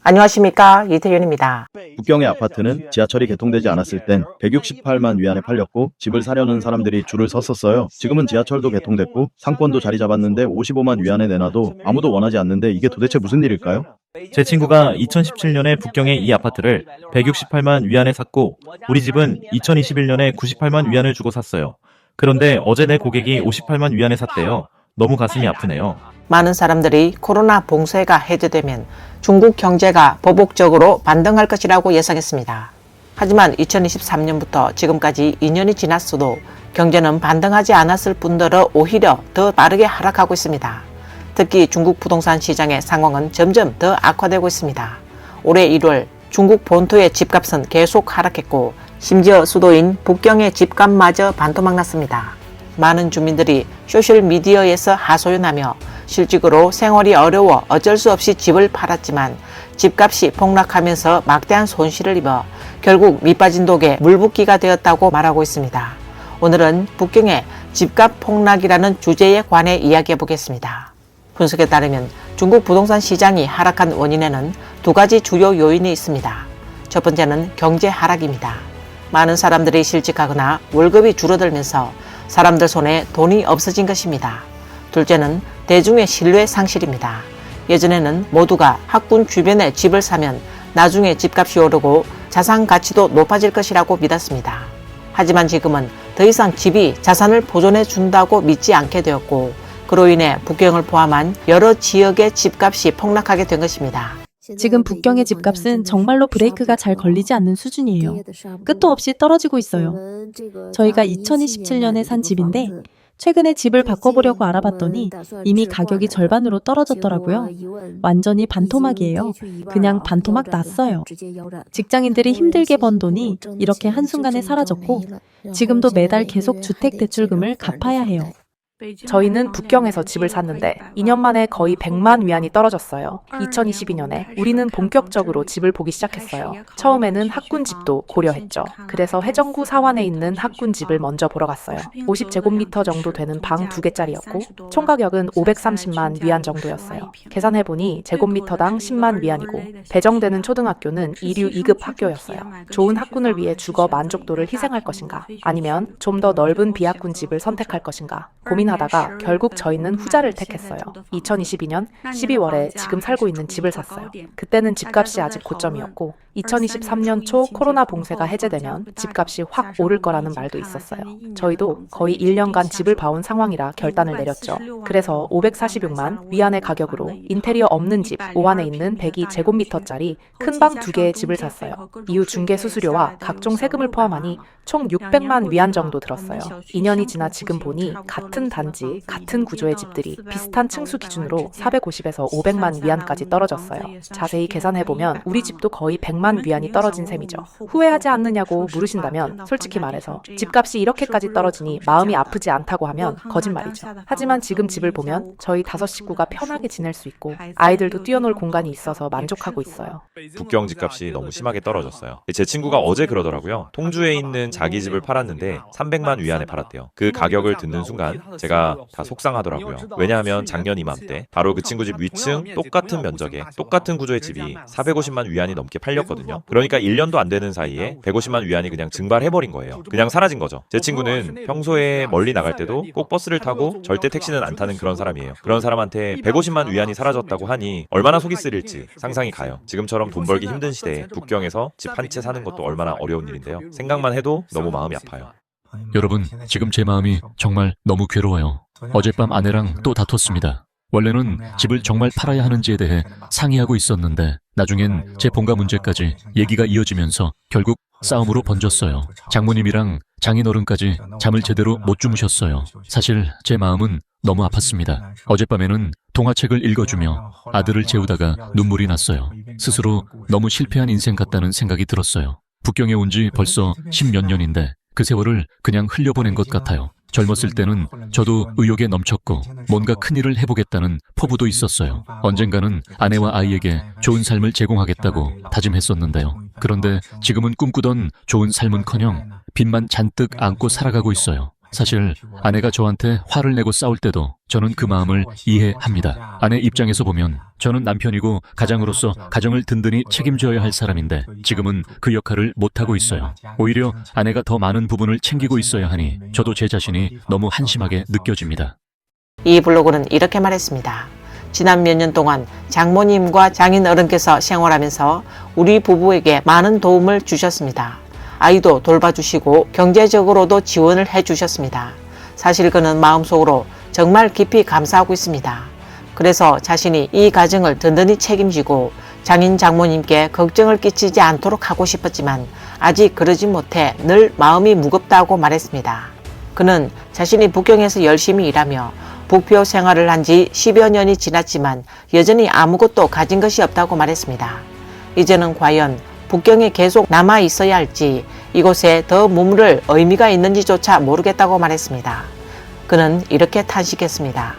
안녕하십니까, 이태윤입니다. 북경의 아파트는 지하철이 개통되지 않았을 땐 168만 위안에 팔렸고 집을 사려는 사람들이 줄을 섰었어요. 지금은 지하철도 개통됐고 상권도 자리 잡았는데 55만 위안에 내놔도 아무도 원하지 않는데 이게 도대체 무슨 일일까요? 제 친구가 2017년에 북경의 이 아파트를 168만 위안에 샀고 우리 집은 2021년에 98만 위안을 주고 샀어요. 그런데 어제 내 고객이 58만 위안에 샀대요. 너무 가슴이 아프네요. 많은 사람들이 코로나 봉쇄가 해제되면 중국 경제가 보복적으로 반등할 것이라고 예상했습니다. 하지만 2023년부터 지금까지 2년이 지났어도 경제는 반등하지 않았을 뿐더러 오히려 더 빠르게 하락하고 있습니다. 특히 중국 부동산 시장의 상황은 점점 더 악화되고 있습니다. 올해 1월 중국 본토의 집값은 계속 하락했고 심지어 수도인 북경의 집값마저 반토막 났습니다. 많은 주민들이 소셜미디어에서 하소연하며 실직으로 생활이 어려워 어쩔 수 없이 집을 팔았지만 집값이 폭락하면서 막대한 손실을 입어 결국 밑빠진 독에 물붓기가 되었다고 말하고 있습니다. 오늘은 북경의 집값 폭락이라는 주제에 관해 이야기해 보겠습니다. 분석에 따르면 중국 부동산 시장이 하락한 원인에는 두 가지 주요 요인이 있습니다. 첫 번째는 경제 하락입니다. 많은 사람들이 실직하거나 월급이 줄어들면서 사람들 손에 돈이 없어진 것입니다. 둘째는 대중의 신뢰 상실입니다. 예전에는 모두가 학군 주변에 집을 사면 나중에 집값이 오르고 자산 가치도 높아질 것이라고 믿었습니다. 하지만 지금은 더 이상 집이 자산을 보존해 준다고 믿지 않게 되었고 그로 인해 북경을 포함한 여러 지역의 집값이 폭락하게 된 것입니다. 지금 북경의 집값은 정말로 브레이크가 잘 걸리지 않는 수준이에요. 끝도 없이 떨어지고 있어요. 저희가 2027년에 산 집인데 최근에 집을 바꿔보려고 알아봤더니 이미 가격이 절반으로 떨어졌더라고요. 완전히 반토막이에요. 그냥 반토막 났어요. 직장인들이 힘들게 번 돈이 이렇게 한순간에 사라졌고 지금도 매달 계속 주택대출금을 갚아야 해요. 저희는 북경에서 집을 샀는데 2년 만에 거의 100만 위안이 떨어졌어요. 2022년에 우리는 본격적으로 집을 보기 시작했어요. 처음에는 학군집도 고려했죠. 그래서 해정구 사완에 있는 학군집을 먼저 보러 갔어요. 50제곱미터 정도 되는 방 2개짜리였고 총 가격은 530만 위안 정도였어요. 계산해보니 제곱미터당 10만 위안이고 배정되는 초등학교는 이류 2급 학교였어요. 좋은 학군을 위해 주거 만족도를 희생할 것인가 아니면 좀 더 넓은 비학군집을 선택할 것인가 고민하다가 결국 저희는 후자를 택했어요. 2022년 12월에 지금 살고 있는 집을 샀어요. 그때는 집값이 아직 고점이었고 2023년 초 코로나 봉쇄가 해제되면 집값이 확 오를 거라는 말도 있었어요. 저희도 거의 1년간 집을 봐온 상황이라 결단을 내렸죠. 그래서 546만 위안의 가격으로 인테리어 없는 집 5안에 있는 102제곱미터짜리 큰 방 2개의 집을 샀어요. 이후 중개 수수료와 각종 세금을 포함하니 총 600만 위안 정도 들었어요. 2년이 지나 지금 보니 같은 단지, 같은 구조의 집들이 비슷한 층수 기준으로 450에서 500만 위안까지 떨어졌어요. 자세히 계산해보면 우리 집도 거의 100만 위안이 떨어진 셈이죠. 후회하지 않느냐고 물으신다면 솔직히 말해서 집값이 이렇게까지 떨어지니 마음이 아프지 않다고 하면 거짓말이죠. 하지만 지금 집을 보면 저희 5 식구가 편하게 지낼 수 있고 아이들도 뛰어놀 공간이 있어서 만족하고 있어요. 북경 집값이 너무 심하게 떨어졌어요. 제 친구가 어제 그러더라고요. 통주에 있는 자기 집을 팔았는데 300만 위안에 팔았대요. 그 가격을 듣는 순간 제가 다 속상하더라고요. 왜냐하면 작년 이맘때 바로 그 친구 집 위층 똑같은 면적에 똑같은 구조의 집이 450만 위안이 넘게 팔렸거든요. 그러니까 1년도 안 되는 사이에 150만 위안이 그냥 증발해버린 거예요. 그냥 사라진 거죠. 제 친구는 평소에 멀리 나갈 때도 꼭 버스를 타고 절대 택시는 안 타는 그런 사람이에요. 그런 사람한테 150만 위안이 사라졌다고 하니 얼마나 속이 쓰릴지 상상이 가요. 지금처럼 돈 벌기 힘든 시대에 북경에서 집 한 채 사는 것도 얼마나 어려운 일인데요. 생각만 해도 너무 마음이 아파요. 여러분, 지금 제 마음이 정말 너무 괴로워요. 어젯밤 아내랑 또 다퉜습니다. 원래는 집을 정말 팔아야 하는지에 대해 상의하고 있었는데 나중엔 제 본가 문제까지 얘기가 이어지면서 결국 싸움으로 번졌어요. 장모님이랑 장인어른까지 잠을 제대로 못 주무셨어요. 사실 제 마음은 너무 아팠습니다. 어젯밤에는 동화책을 읽어주며 아들을 재우다가 눈물이 났어요. 스스로 너무 실패한 인생 같다는 생각이 들었어요. 북경에 온 지 벌써 10몇 년인데 그 세월을 그냥 흘려보낸 것 같아요. 젊었을 때는 저도 의욕에 넘쳤고 뭔가 큰일을 해보겠다는 포부도 있었어요. 언젠가는 아내와 아이에게 좋은 삶을 제공하겠다고 다짐했었는데요. 그런데 지금은 꿈꾸던 좋은 삶은커녕 빚만 잔뜩 안고 살아가고 있어요. 사실 아내가 저한테 화를 내고 싸울 때도 저는 그 마음을 이해합니다. 아내 입장에서 보면 저는 남편이고 가장으로서 가정을 든든히 책임져야 할 사람인데 지금은 그 역할을 못하고 있어요. 오히려 아내가 더 많은 부분을 챙기고 있어야 하니 저도 제 자신이 너무 한심하게 느껴집니다. 이 블로그는 이렇게 말했습니다. 지난 몇 년 동안 장모님과 장인 어른께서 생활하면서 우리 부부에게 많은 도움을 주셨습니다. 아이도 돌봐주시고 경제적으로도 지원을 해주셨습니다. 사실 그는 마음속으로 정말 깊이 감사하고 있습니다. 그래서 자신이 이 가정을 든든히 책임지고 장인 장모님께 걱정을 끼치지 않도록 하고 싶었지만 아직 그러지 못해 늘 마음이 무겁다고 말했습니다. 그는 자신이 북경에서 열심히 일하며 북표 생활을 한 지 10여 년이 지났지만 여전히 아무것도 가진 것이 없다고 말했습니다. 이제는 과연 북경에 계속 남아 있어야 할지 이곳에 더 머무를 의미가 있는지조차 모르겠다고 말했습니다. 그는 이렇게 탄식했습니다.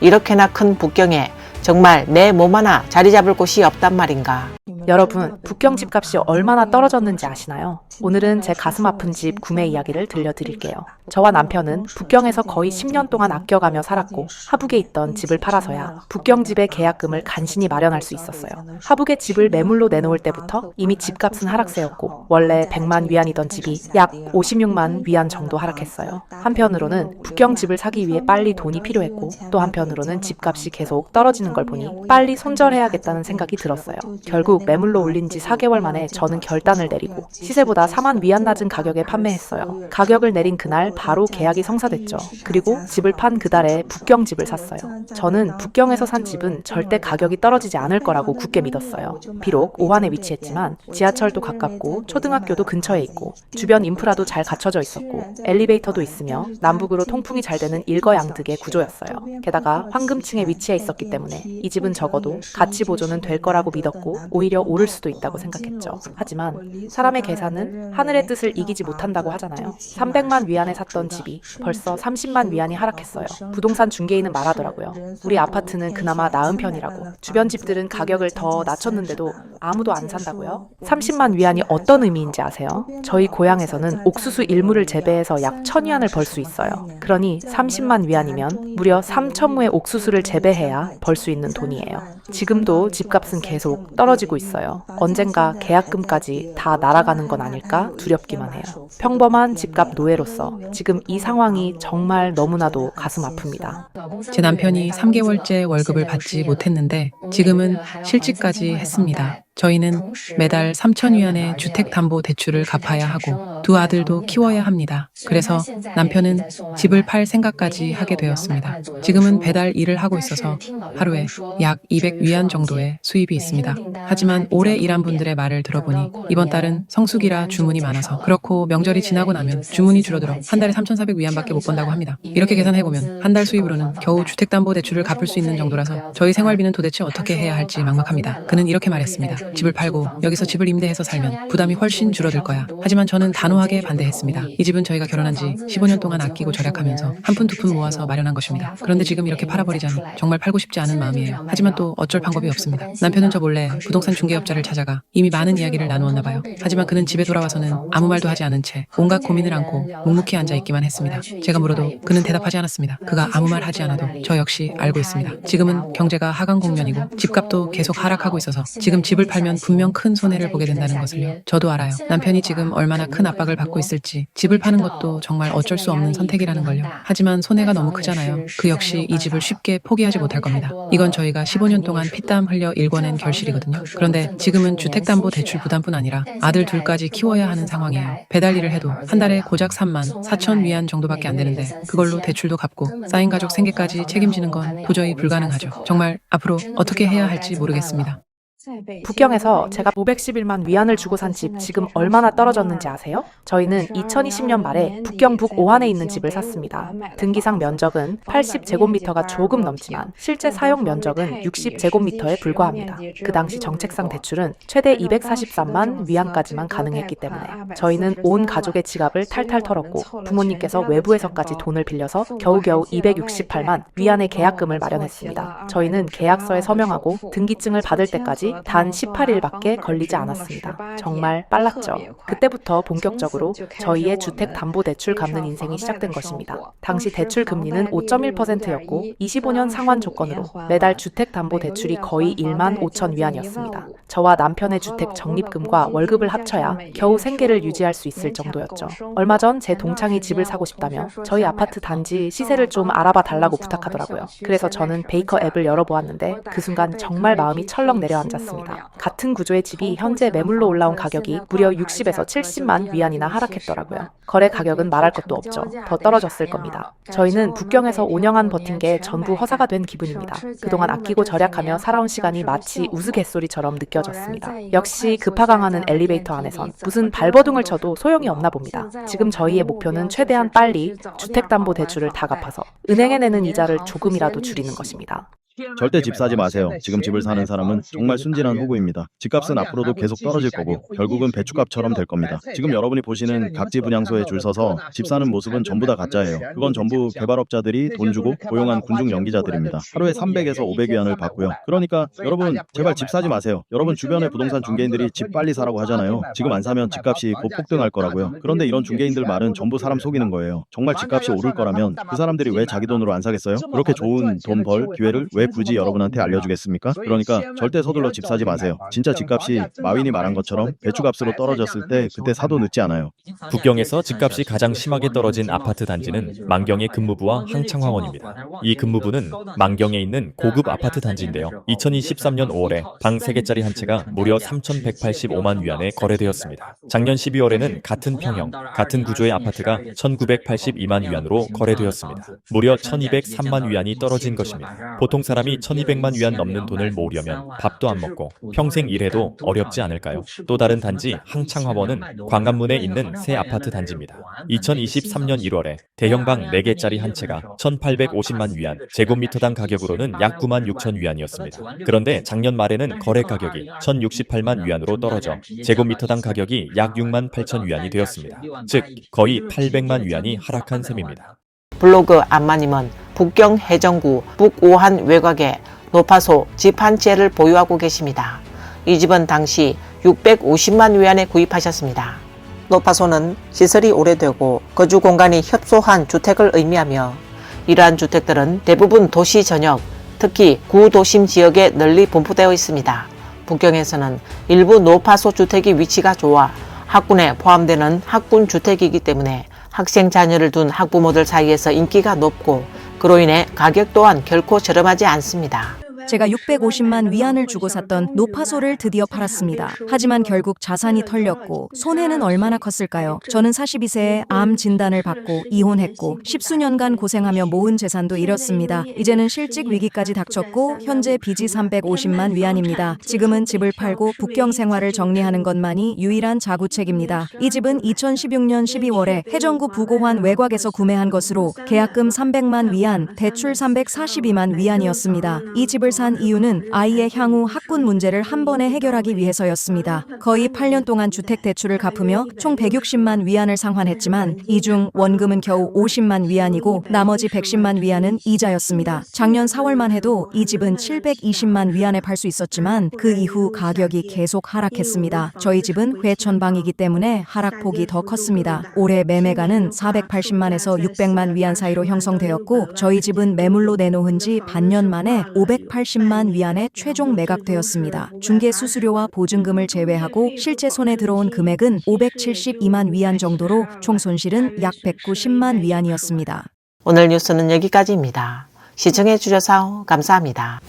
이렇게나 큰 북경에 정말 내 몸 하나 자리 잡을 곳이 없단 말인가. 여러분, 북경 집값이 얼마나 떨어졌는지 아시나요? 오늘은 제 가슴 아픈 집 구매 이야기를 들려드릴게요. 저와 남편은 북경에서 거의 10년 동안 아껴가며 살았고 하북에 있던 집을 팔아서야 북경 집의 계약금을 간신히 마련할 수 있었어요. 하북에 집을 매물로 내놓을 때부터 이미 집값은 하락세였고 원래 100만 위안이던 집이 약 56만 위안 정도 하락했어요. 한편으로는 북경 집을 사기 위해 빨리 돈이 필요했고 또 한편으로는 집값이 계속 떨어지는 걸 보니 빨리 손절해야겠다는 생각이 들었어요. 결국 매물로 올린 지 4개월 만에 저는 결단을 내리고 시세보다 4만 위안 낮은 가격에 판매했어요. 가격을 내린 그날 바로 계약이 성사됐죠. 그리고 집을 판 그달에 북경 집을 샀어요. 저는 북경에서 산 집은 절대 가격이 떨어지지 않을 거라고 굳게 믿었어요. 비록 오한에 위치했지만 지하철도 가깝고 초등학교도 근처에 있고 주변 인프라도 잘 갖춰져 있었고 엘리베이터도 있으며 남북으로 통풍이 잘 되는 일거양득의 구조였어요. 게다가 황금층에 위치해 있었기 때문에 이 집은 적어도 가치 보존은 될 거라고 믿었고 오히려 오를 수도 있다고 생각했죠. 하지만 사람의 계산은 하늘의 뜻을 이기지 못한다고 하잖아요. 300만 위안에 샀던 집이 벌써 30만 위안이 하락했어요. 부동산 중개인은 말하더라고요. 우리 아파트는 그나마 나은 편이라고. 주변 집들은 가격을 더 낮췄는데도 아무도 안 산다고요? 30만 위안이 어떤 의미인지 아세요? 저희 고향에서는 옥수수 1무를 재배해서 약 1000위안을 벌 수 있어요. 그러니 30만 위안이면 무려 3000무의 옥수수를 재배해야 벌 수 있는 돈이에요. 지금도 집값은 계속 떨어지고 있어요. 언젠가 계약금까지 다 날아가는 건 아닐까 두렵기만 해요. 평범한 집값 노예로서 지금 이 상황이 정말 너무나도 가슴 아픕니다. 제 남편이 3개월째 월급을 받지 못했는데 지금은 실직까지 했습니다. 저희는 매달 3,000위안의 주택담보대출을 갚아야 하고 두 아들도 키워야 합니다. 그래서 남편은 집을 팔 생각까지 하게 되었습니다. 지금은 배달 일을 하고 있어서 하루에 약 200위안 정도의 수입이 있습니다. 하지만 오래 일한 분들의 말을 들어보니 이번 달은 성수기라 주문이 많아서 그렇고 명절이 지나고 나면 주문이 줄어들어 한 달에 3,400위안밖에 못 번다고 합니다. 이렇게 계산해보면 한 달 수입으로는 겨우 주택담보대출을 갚을 수 있는 정도라서 저희 생활비는 도대체 어떻게 해야 할지 막막합니다. 그는 이렇게 말했습니다. 집을 팔고 여기서 집을 임대해서 살면 부담이 훨씬 줄어들 거야. 하지만 저는 단호하게 반대했습니다. 이 집은 저희가 결혼한 지 15년 동안 아끼고 절약하면서 한 푼 두 푼 모아서 마련한 것입니다. 그런데 지금 이렇게 팔아버리자니 정말 팔고 싶지 않은 마음이에요. 하지만 또 어쩔 방법이 없습니다. 남편은 저 몰래 부동산 중개업자를 찾아가 이미 많은 이야기를 나누었나 봐요. 하지만 그는 집에 돌아와서는 아무 말도 하지 않은 채 온갖 고민을 안고 묵묵히 앉아있기만 했습니다. 제가 물어도 그는 대답하지 않았습니다. 그가 아무 말 하지 않아도 저 역시 알고 있습니다. 지금은 경제가 하강 국면이고 집값도 계속 하락하고 있어서 지금 집을 팔면 분명 큰 손해를 보게 된다는 것을요. 저도 알아요. 남편이 지금 얼마나 큰 압박을 받고 있을지 집을 파는 것도 정말 어쩔 수 없는 선택이라는 걸요. 하지만 손해가 너무 크잖아요. 그 역시 이 집을 쉽게 포기하지 못할 겁니다. 이건 저희가 15년 동안 피땀 흘려 일궈낸 결실이거든요. 그런데 지금은 주택담보대출 부담뿐 아니라 아들 둘까지 키워야 하는 상황이에요. 배달 일을 해도 한 달에 고작 3만 4천 위안 정도밖에 안 되는데 그걸로 대출도 갚고 쌓인 가족 생계까지 책임지는 건 도저히 불가능하죠. 정말 앞으로 어떻게 해야 할지 모르겠습니다. 북경에서 제가 511만 위안을 주고 산 집 지금 얼마나 떨어졌는지 아세요? 저희는 2020년 말에 북경 북 오한에 있는 집을 샀습니다. 등기상 면적은 80제곱미터가 조금 넘지만 실제 사용 면적은 60제곱미터에 불과합니다. 그 당시 정책상 대출은 최대 243만 위안까지만 가능했기 때문에 저희는 온 가족의 지갑을 탈탈 털었고 부모님께서 외부에서까지 돈을 빌려서 겨우겨우 268만 위안의 계약금을 마련했습니다. 저희는 계약서에 서명하고 등기증을 받을 때까지 지 단 18일밖에 걸리지 않았습니다. 정말 빨랐죠. 그때부터 본격적으로 저희의 주택담보대출 갚는 인생이 시작된 것입니다. 당시 대출 금리는 5.1%였고 25년 상환 조건으로 매달 주택담보대출이 거의 1만 5천 위안이었습니다. 저와 남편의 주택 적립금과 월급을 합쳐야 겨우 생계를 유지할 수 있을 정도였죠. 얼마 전 제 동창이 집을 사고 싶다며 저희 아파트 단지 시세를 좀 알아봐 달라고 부탁하더라고요. 그래서 저는 베이커 앱을 열어보았는데 그 순간 정말 마음이 철렁 내려앉았습니다. 같은 구조의 집이 현재 매물로 올라온 가격이 무려 60에서 70만 위안이나 하락했더라고요. 거래 가격은 말할 것도 없죠. 더 떨어졌을 겁니다. 저희는 북경에서 5년 안 버틴 게 전부 허사가 된 기분입니다. 그동안 아끼고 절약하며 살아온 시간이 마치 우스갯소리처럼 느껴졌습니다. 역시 급하강하는 엘리베이터 안에선 무슨 발버둥을 쳐도 소용이 없나 봅니다. 지금 저희의 목표는 최대한 빨리 주택담보대출을 다 갚아서 은행에 내는 이자를 조금이라도 줄이는 것입니다. 절대 집 사지 마세요. 지금 집을 사는 사람은 정말 순진한 호구입니다. 집값은 앞으로도 계속 떨어질 거고 결국은 배추값처럼 될 겁니다. 지금 여러분이 보시는 각지 분향소에 줄 서서 집 사는 모습은 전부 다 가짜예요. 그건 전부 개발업자들이 돈 주고 고용한 군중 연기자들입니다. 하루에 300에서 500위안을 받고요. 그러니까 여러분 제발 집 사지 마세요. 여러분 주변의 부동산 중개인들이 집 빨리 사라고 하잖아요. 지금 안 사면 집값이 곧 폭등할 거라고요. 그런데 이런 중개인들 말은 전부 사람 속이는 거예요. 정말 집값이 오를 거라면 그 사람들이 왜 자기 돈으로 안 사겠어요? 그렇게 좋은 돈 벌 기회를 왜 굳이 여러분한테 알려주겠습니까? 그러니까 절대 서둘러 집 사지 마세요. 진짜 집값이 마윈이 말한 것처럼 배추값으로 떨어졌을 때 그때 사도 늦지 않아요. 북경에서 집값이 가장 심하게 떨어진 아파트 단지는 만경의 금무부와 항창화원입니다. 이 금무부는 만경에 있는 고급 아파트 단지인데요. 2023년 5월에 방 3개짜리 한 채가 무려 3,185만 위안에 거래되었습니다. 작년 12월에는 같은 평형, 같은 구조의 아파트가 1,982만 위안으로 거래되었습니다. 무려 1,203만 위안이 떨어진 것입니다. 보통 사람이 1,200만 위안 넘는 돈을 모으려면 밥도 안 먹고 평생 일해도 어렵지 않을까요? 또 다른 단지 항창화원은 광안문에 있는 새 아파트 단지입니다. 2023년 1월에 대형방 4개짜리 한 채가 1,850만 위안, 제곱미터당 가격으로는 약 9만 6천 위안이었습니다. 그런데 작년 말에는 거래 가격이 1,068만 위안으로 떨어져 제곱미터당 가격이 약 6만 8천 위안이 되었습니다. 즉 거의 800만 위안이 하락한 셈입니다. 블로그 안마님은 북경 해전구 북오한 외곽에 노파소 집 한 채를 보유하고 계십니다. 이 집은 당시 650만 위안에 구입하셨습니다. 노파소는 시설이 오래되고 거주 공간이 협소한 주택을 의미하며 이러한 주택들은 대부분 도시 전역, 특히 구도심 지역에 널리 분포되어 있습니다. 북경에서는 일부 노파소 주택이 위치가 좋아 학군에 포함되는 학군 주택이기 때문에 학생 자녀를 둔 학부모들 사이에서 인기가 높고 그로 인해 가격 또한 결코 저렴하지 않습니다. 제가 650만 위안을 주고 샀던 노파소를 드디어 팔았습니다. 하지만 결국 자산이 털렸고 손해는 얼마나 컸을까요? 저는 42세에 암 진단을 받고 이혼했고 10수년간 고생하며 모은 재산도 잃었습니다. 이제는 실직 위기까지 닥쳤고 현재 빚이 350만 위안입니다. 지금은 집을 팔고 북경 생활을 정리하는 것만이 유일한 자구책입니다. 이 집은 2016년 12월에 해전구 북오환 외곽에서 구매한 것으로 계약금 300만 위안, 대출 342만 위안이었습니다. 이 집을 산 이유는 아이의 향후 학군 문제를 한 번에 해결하기 위해서였습니다. 거의 8년 동안 주택 대출을 갚으며 총 160만 위안을 상환했지만 이 중 원금은 겨우 50만 위안이고 나머지 110만 위안은 이자였습니다. 작년 4월만 해도 이 집은 720만 위안에 팔 수 있었지만 그 이후 가격이 계속 하락했습니다. 저희 집은 회천방이기 때문에 하락폭이 더 컸습니다. 올해 매매가는 480만에서 600만 위안 사이로 형성되었고 저희 집은 매물로 내놓은 지 반년 만에 580만 위안에 최종 매각되었습니다. 중개 수수료와 보증금을 제외하고 실제 손에 들어온 금액은 572만 위안 정도로 총 손실은 약 190만 위안이었습니다. 오늘 뉴스는 여기까지입니다. 시청해 주셔서 감사합니다.